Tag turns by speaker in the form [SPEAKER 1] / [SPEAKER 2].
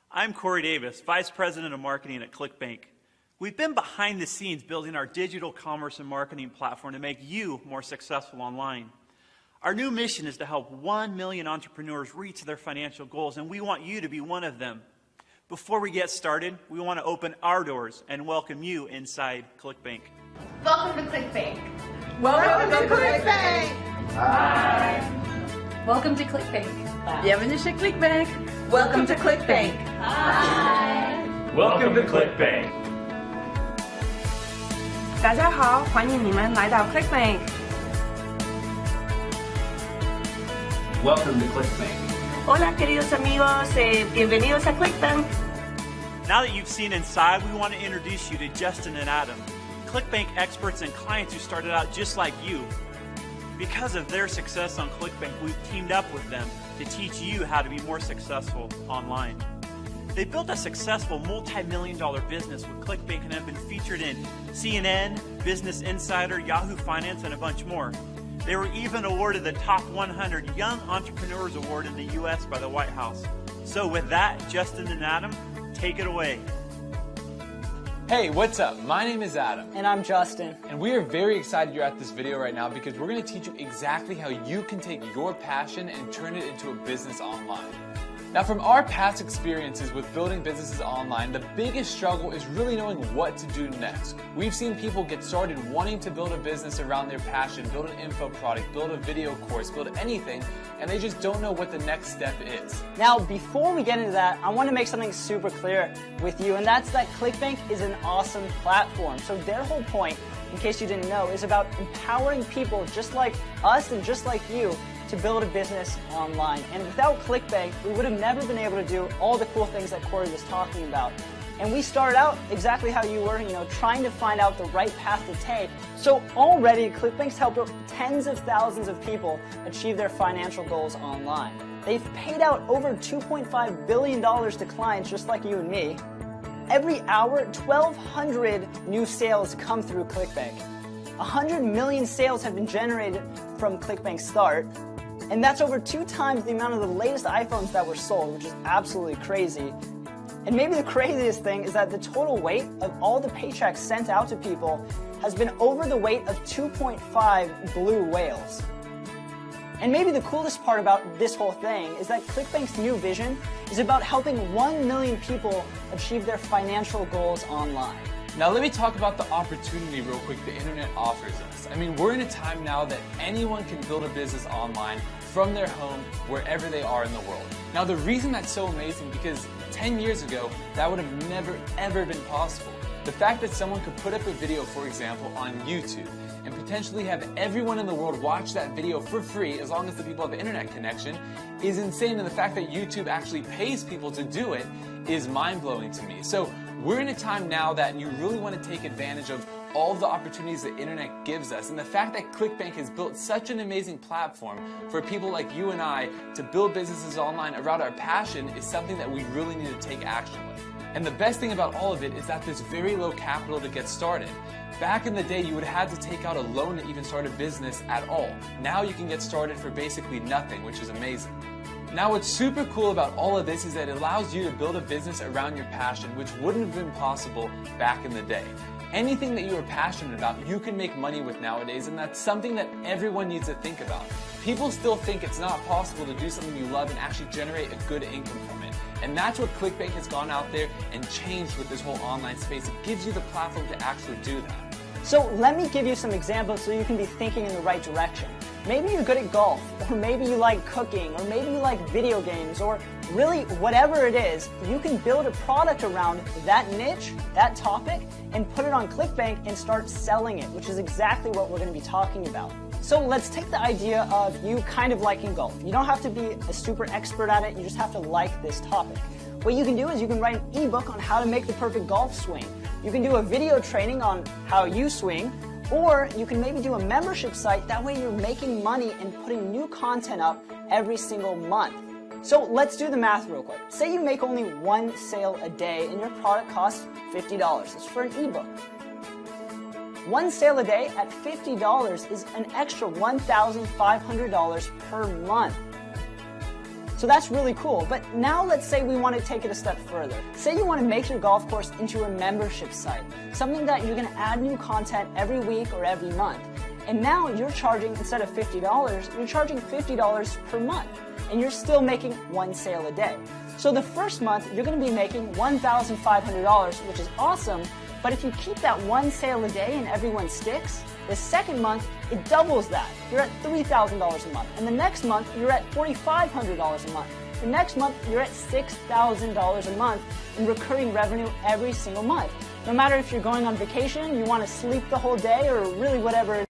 [SPEAKER 1] I'm Corey Davis, Vice President of Marketing at Clickbank. We've been behind the scenes building our digital commerce and marketing platform to make you more successful online. Our new mission is to help 1 million entrepreneurs reach their financial goals, and we want you to be one of them. Before we get started, we want to open our doors and welcome you inside Clickbank.
[SPEAKER 2] Welcome to Clickbank.
[SPEAKER 3] Welcome to Clickbank.
[SPEAKER 4] Hi.
[SPEAKER 2] Welcome to Clickbank.
[SPEAKER 3] Bienvenue chez Clickbank. Welcome to Clickbank.
[SPEAKER 2] Hi.
[SPEAKER 4] Welcome to Clickbank.
[SPEAKER 3] 大家好，欢迎你们来到 Clickbank.
[SPEAKER 4] Welcome to Clickbank.
[SPEAKER 3] Hola, queridos amigos, bienvenidos a Clickbank.
[SPEAKER 1] Now that you've seen inside, we want to introduce you to Justin and Adam, Clickbank experts and clients who started out just like you. Because of their success on Clickbank, we've teamed up with them to teach you how to be more successful online. They built a successful multi-million-dollar business with Clickbank and have been featured in CNN, Business Insider, Yahoo Finance, and a bunch more. They were even awarded the Top 100 Young Entrepreneurs Award in the U.S. by the White House. So with that, Justin and Adam, take it away.
[SPEAKER 5] Hey, what's up? My name is Adam.
[SPEAKER 6] And I'm Justin.
[SPEAKER 5] And we are very excited you're at this video right now because we're going to teach you exactly how you can take your passion and turn it into a business online. Now, from our past experiences with building businesses online, the biggest struggle is really knowing what to do next. We've seen people get started wanting to build a business around their passion, build an info product, build a video course, build anything, and they just don't know what the next step is.
[SPEAKER 6] Now, before we get into that, I want to make something super clear with you, and that's that Clickbank is an awesome platform. So their whole point, in case you didn't know, is about empowering people just like us and just like you to build a business online. And without Clickbank, we would have never been able to do all the cool things that Corey was talking about. And we started out exactly how you were, trying to find out the right path to take. So already, Clickbank's helped tens of thousands of people achieve their financial goals online. They've paid out over $2.5 billion to clients just like you and me. Every hour, 1,200 new sales come through Clickbank. 100 million sales have been generated from Clickbank's start. And that's over 2 times the amount of the latest iPhones that were sold, which is absolutely crazy. And maybe the craziest thing is that the total weight of all the paychecks sent out to people has been over the weight of 2.5 blue whales. And maybe the coolest part about this whole thing is that Clickbank's new vision is about helping 1 million people achieve their financial goals online.
[SPEAKER 5] Now let me talk about the opportunity real quick the internet offers us. I mean, we're in a time now that anyone can build a business online from their home, wherever they are in the world. Now the reason that's so amazing because 10 years ago, that would have never ever been possible. The fact that someone could put up a video, for example, on YouTube and potentially have everyone in the world watch that video for free as long as the people have an internet connection is insane, and the fact that YouTube actually pays people to do it is mind-blowing to me. So we're in a time now that you really want to take advantage of all of the opportunities the internet gives us, and the fact that Clickbank has built such an amazing platform for people like you and I to build businesses online around our passion is something that we really need to take action with. And the best thing about all of it is that there's very low capital to get started. Back in the day, you would have had to take out a loan to even start a business at all. Now you can get started for basically nothing, which is amazing. Now what's super cool about all of this is that it allows you to build a business around your passion, which wouldn't have been possible back in the day. Anything that you are passionate about, you can make money with nowadays, and that's something that everyone needs to think about. People still think it's not possible to do something you love and actually generate a good income from it. And that's what Clickbank has gone out there and changed with this whole online space. It gives you the platform to actually do that.
[SPEAKER 6] So let me give you some examples so you can be thinking in the right direction. Maybe you're good at golf, or maybe you like cooking, or maybe you like video games, or really whatever it is, you can build a product around that niche, that topic, and put it on Clickbank and start selling it, which is exactly what we're going to be talking about. So let's take the idea of you kind of liking golf. You don't have to be a super expert at it, you just have to like this topic. What you can do is you can write an ebook on how to make the perfect golf swing. You can do a video training on how you swing, or you can maybe do a membership site. That way you're making money and putting new content up every single month. So let's do the math real quick. Say you make only 1 sale a day and your product costs $50. It's for an ebook. 1 sale a day at $50 is an extra $1,500 per month. So that's really cool. But now let's say we want to take it a step further. Say you want to make your golf course into a membership site, something that you're going to add new content every week or every month. And now you're charging, instead of $50, you're charging $50 per month. And you're still making one sale a day. So the first month, you're going to be making $1,500, which is awesome. But if you keep that one sale a day and everyone sticks, the second month, it doubles that. You're at $3,000 a month. And the next month, you're at $4,500 a month. The next month, you're at $6,000 a month in recurring revenue every single month. No matter if you're going on vacation, you want to sleep the whole day, or really whatever